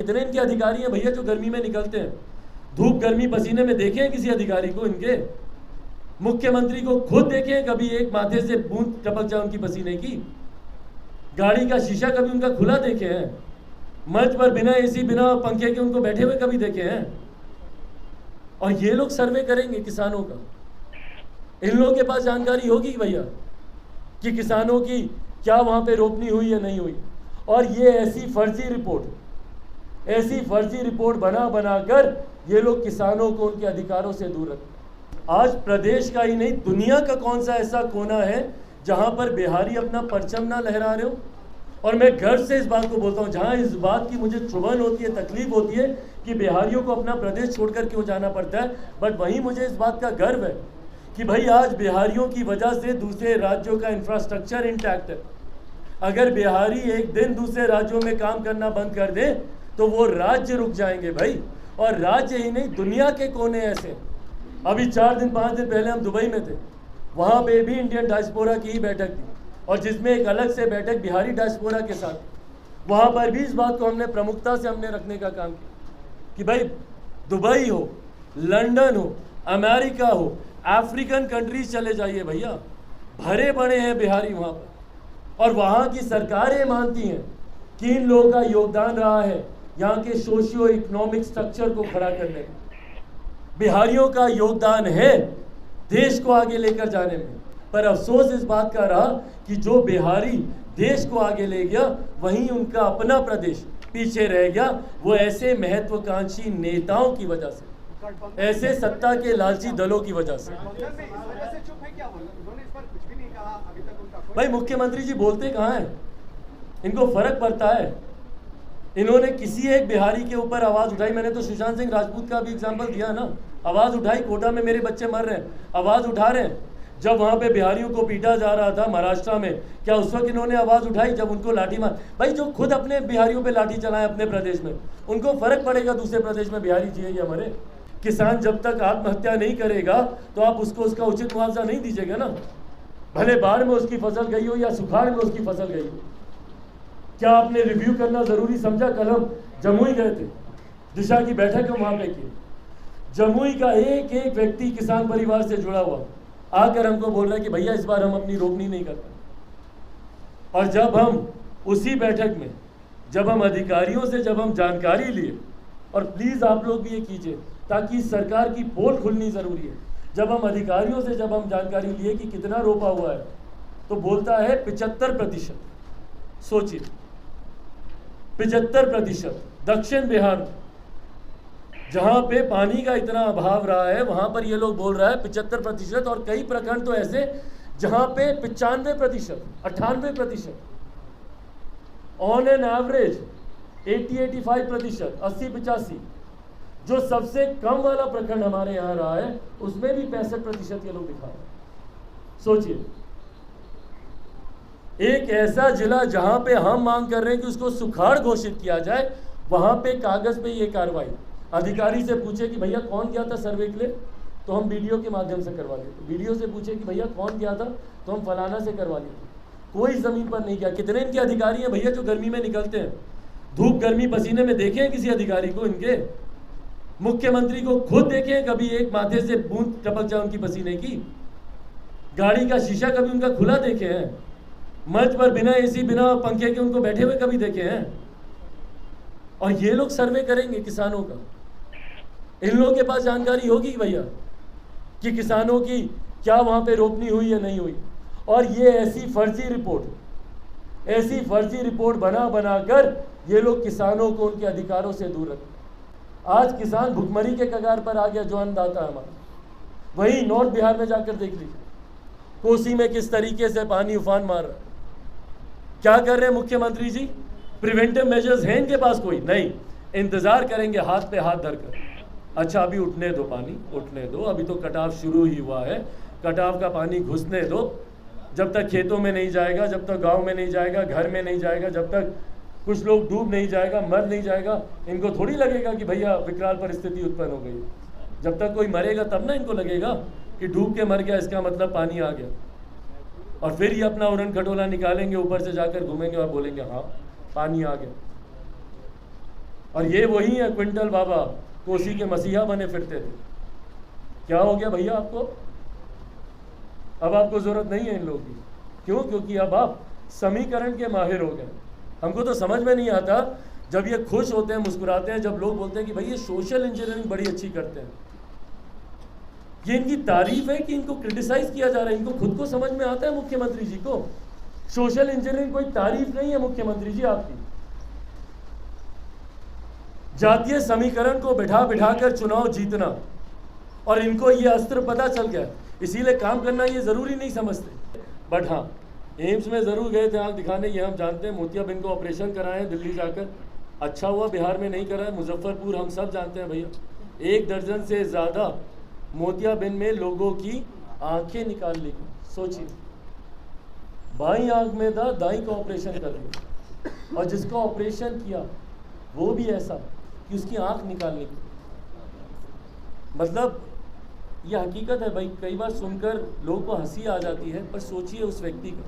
इतने इनके अधिकारी हैं भैया जो गर्मी में निकलते हैं, धूप गर्मी पसीने में देखे हैं किसी अधिकारी को? इनके मुख्यमंत्री को खुद देखे हैं कभी एक माथे से बूंद टपक जाए उनकी पसीने की? गाड़ी का शीशा कभी उनका खुला देखे हैं? मंच पर बिना एसी बिना पंखे के उनको बैठे हुए कभी देखे हैं? और ये लोग सर्वे करेंगे किसानों का। इन लोगों के पास जानकारी होगी भैया कि किसानों की क्या वहां पे रोपनी हुई या नहीं हुई। और ये ऐसी फर्जी रिपोर्ट बना कर ये लोग किसानों को उनके अधिकारों से दूर रखते। आज प्रदेश का ही नहीं दुनिया का कौन सा ऐसा कोना है जहां पर बिहारी अपना परचम ना लहरा रहे हो? और मैं गर्व से इस बात को बोलता हूं, जहां इस बात की मुझे चुभन होती है, तकलीफ होती है कि बिहारियों को अपना प्रदेश छोड़कर क्यों जाना पड़ता है, बट वहीं मुझे इस बात का गर्व है कि भाई आज बिहारियों की वजह से दूसरे राज्यों का इंफ्रास्ट्रक्चर इंटैक्ट है। अगर बिहारी एक दिन दूसरे राज्यों में काम करना बंद कर दे तो वो राज्य रुक जाएंगे भाई। और राज्य ही नहीं, दुनिया के कोने ऐसे। अभी 4 दिन 5 दिन पहले हम दुबई में थे, वहाँ पे भी इंडियन डायस्पोरा की ही बैठक थी और जिसमें एक अलग से बैठक बिहारी डायस्पोरा के साथ। वहाँ पर भी इस बात को हमने प्रमुखता से रखने का काम किया कि भाई दुबई हो, लंदन हो, अमेरिका हो, अफ्रीकन कंट्रीज चले जाइए भैया, भरे पड़े हैं बिहारी वहाँ पर। और वहाँ की सरकारें मानती हैं कि इन लोगों का योगदान रहा है यहाँ के सोशियो इकोनॉमिक स्ट्रक्चर को खड़ा करने में। बिहारियों का योगदान है देश को आगे लेकर जाने में। पर अफसोस इस बात का रहा कि जो बिहारी देश को आगे ले गया वहीं उनका अपना प्रदेश पीछे रह गया। वो ऐसे महत्वाकांक्षी नेताओं की वजह से, ऐसे सत्ता के लालची दलों की वजह से। भाई मुख्यमंत्री जी बोलते कहाँ हैं? इनको फर्क पड़ता है? इन्होंने किसी एक बिहारी के ऊपर आवाज उठाई? मैंने तो सुशांत सिंह राजपूत का भी एग्जांपल दिया ना। आवाज उठाई, कोटा में मेरे बच्चे मर रहे हैं, आवाज उठा रहे हैं। जब वहां पे बिहारियों को पीटा जा रहा था महाराष्ट्र में, क्या उस वक्त इन्होंने आवाज उठाई जब उनको लाठी मार? भाई जो खुद अपने बिहारियों पे लाठी चलाए अपने प्रदेश में, उनको फर्क पड़ेगा दूसरे प्रदेश में बिहारी जिए या मरे? किसान जब तक आत्महत्या नहीं करेगा तो आप उसको उसका उचित मुआवजा नहीं दीजिएगा ना, भले बाढ़ में उसकी फसल गई हो या सुखाड़ में उसकी फसल गई हो। क्या आपने रिव्यू करना जरूरी समझा? कल हम जमुई गए थे, दिशा की बैठक हम वहां पे की। जमुई का एक एक व्यक्ति किसान परिवार से जुड़ा हुआ आकर हमको बोल रहा है कि भैया इस बार हम अपनी रोपनी नहीं कर पाए। और जब हम उसी बैठक में जब हम अधिकारियों से जब हम जानकारी लिए, और प्लीज आप लोग भी ये कीजिए ताकि सरकार की पोल खुलनी जरूरी है, जब हम अधिकारियों से जब हम जानकारी लिए कि कितना रोपा हुआ है, तो बोलता है 75%। सोचिए 75%। दक्षिण बिहार जहां पे पानी का इतना अभाव रहा है वहां पर ये लोग बोल रहा है 75%। और कई प्रखंड तो ऐसे जहां पे 95%, 98%, ऑन एन एवरेज 80-85%, 80-85। जो सबसे कम वाला प्रखंड हमारे यहाँ रहा है उसमें भी 65% ये लोग दिखा रहे हैं। सोचिए, एक ऐसा जिला जहां पे हम मांग कर रहे हैं कि उसको सुखाड़ घोषित किया जाए, वहां पे कागज पे ये कार्रवाई। अधिकारी से पूछे कि भैया कौन गया था सर्वे के लिए, तो हम वीडियो के माध्यम से करवा लेते। वीडियो से पूछे कि भैया कौन गया था, तो हम फलाना से करवा लेते। कोई जमीन पर नहीं गया। कितने इनके अधिकारी हैं भैया जो गर्मी में निकलते हैं, धूप गर्मी पसीने में देखे हैं किसी अधिकारी को? इनके मुख्यमंत्री को खुद देखे हैं कभी एक माथे से बूंद टपक जाए उनकी पसीने की? गाड़ी का शीशा कभी उनका खुला देखे हैं? मंच पर बिना एसी बिना पंखे के उनको बैठे हुए कभी देखे हैं? और ये लोग सर्वे करेंगे किसानों का। इन लोगों के पास जानकारी होगी भैया कि किसानों की क्या वहां पे रोपनी हुई या नहीं हुई। और ये ऐसी फर्जी रिपोर्ट बना कर ये लोग किसानों को उनके अधिकारों से दूर रखते। आज किसान भुखमरी के कगार पर आ गया जो अन्नदाता है हमारा। वही नॉर्थ बिहार में जाकर देख लीजिए, कोसी में किस तरीके से पानी उफान मार रहा है। क्या कर रहे हैं मुख्यमंत्री जी? प्रिवेंटिव मेजर्स हैं इनके पास? कोई नहीं। इंतजार करेंगे हाथ पे हाथ धरकर। अच्छा अभी उठने दो, पानी उठने दो, अभी तो कटाव शुरू ही हुआ है, कटाव का पानी घुसने दो। जब तक खेतों में नहीं जाएगा, जब तक गांव में नहीं जाएगा, घर में नहीं जाएगा, जब तक कुछ लोग डूब नहीं जाएगा, मर नहीं जाएगा, इनको थोड़ी लगेगा कि भैया विकराल परिस्थिति उत्पन्न हो गई। जब तक कोई मरेगा तब ना इनको लगेगा कि डूब के मर गया, इसका मतलब पानी आ गया। और फिर ये अपना उड़न खटोला निकालेंगे, ऊपर से जाकर घूमेंगे और बोलेंगे हाँ पानी आ गया। और ये वही है क्विंटल बाबा, कोसी के मसीहा बने फिरते थे। क्या हो गया भैया आपको? अब आपको जरूरत नहीं है इन लोगों की। क्यों? क्योंकि अब आप समीकरण के माहिर हो गए। हमको तो समझ में नहीं आता, जब ये खुश होते हैं, मुस्कुराते हैं, जब लोग बोलते हैं कि भाई ये सोशल इंजीनियरिंग बड़ी अच्छी करते हैं, ये इनकी तारीफ है कि इनको क्रिटिसाइज किया जा रहा है? इनको खुद को समझ में आता है मुख्यमंत्री जी को? सोशल इंजीनियरिंग कोई तारीफ नहीं है मुख्यमंत्री जी आपकी। जातीय समीकरण को बिठा बिठा कर चुनाव जीतना, और इनको ये अस्त्र पता चल गया, इसीलिए काम करना ये जरूरी नहीं समझते। बट हाँ, एम्स में जरूर गए थे आंख दिखाने, ये हम जानते हैं। मोतियाबिंद को ऑपरेशन कराए दिल्ली जाकर, अच्छा हुआ बिहार में नहीं कराए। मुजफ्फरपुर हम सब जानते हैं भैया, 1 दर्जन से ज़्यादा मोतियाबिंद में लोगों की आंखें निकाल ली। सोचिए, बाईं आंख में था, दाईं का ऑपरेशन कर दिया, और जिसका ऑपरेशन किया वो भी ऐसा कि उसकी आंख निकालने की। मतलब ये हकीकत है भाई। कई बार सुनकर लोगों को हंसी आ जाती है, पर सोचिए उस व्यक्ति का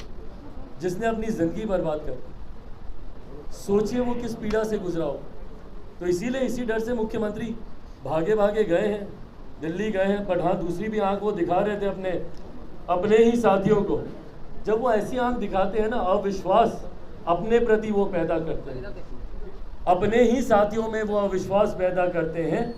जिसने अपनी ज़िंदगी बर्बाद कर दी, सोचिए वो किस पीड़ा से गुजरा हो। तो इसीलिए इसी डर से मुख्यमंत्री भागे भागे गए हैं, दिल्ली गए हैं। पर हाँ, दूसरी भी आंख वो दिखा रहे थे अपने ही साथियों को। जब वो ऐसी आंख दिखाते हैं ना, अविश्वास अपने प्रति वो पैदा करते हैं, अपने ही साथियों में वो अविश्वास पैदा करते हैं।